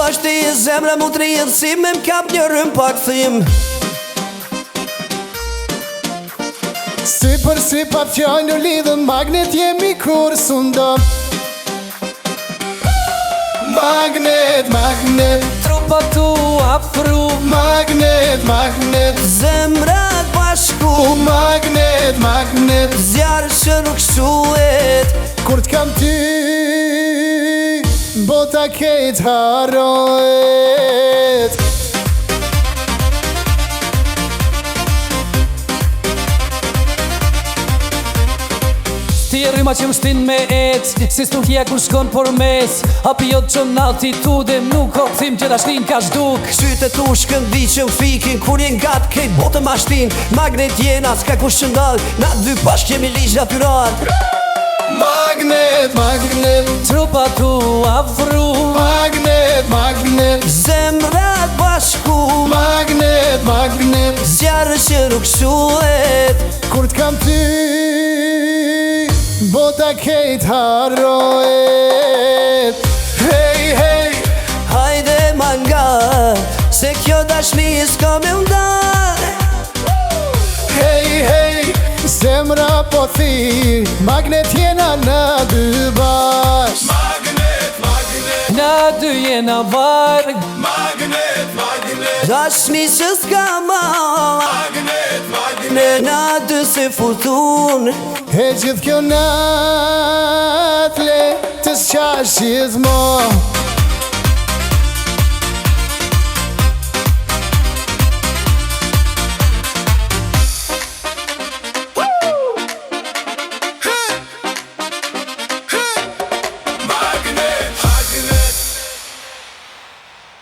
është i zemra mu të rrjedh si me m'kap një rrëm pak thim. Si për si pa fjallë u lidhën magnet jemi kur sundon. Magnet, magnet, Trupa tu afru, magnet, magnet, zemrat bashku, magnet, magnet, zjarë që nuk shuhet. kur t'kam ty, bota kejt harohet. Ti e rrima që më shtin me ec, si s'tukja kur shkon por mes. Hapi jo të qënë altitude, nuk o këthim që ta shtin ka shduk. Qytet u shkëndi që më fikin, kur jen gatë kejt botë ma shtin. Magnet jena s'ka kush qëndal, na dy bashk jemi ligj natyral. Magnet, magnet, Trupa tu afru, magnet, magnet, Zemrat bashku, magnet, magnet, zjarë që nuk shuhet. kur t'kam ty, bota kejt harohet. Hey, hey, Hajde manga, se kjo dashni s'ka me ndar. hey, hey, zemra po thi, magnet jena në dy bash. Magnet, magnet, na dy jena varg. magnet, magnet, Dashni që s'ka ma, magnet, magnet, ne na dy se futun. E gjithë kjo natë le të s'qash gjithmo.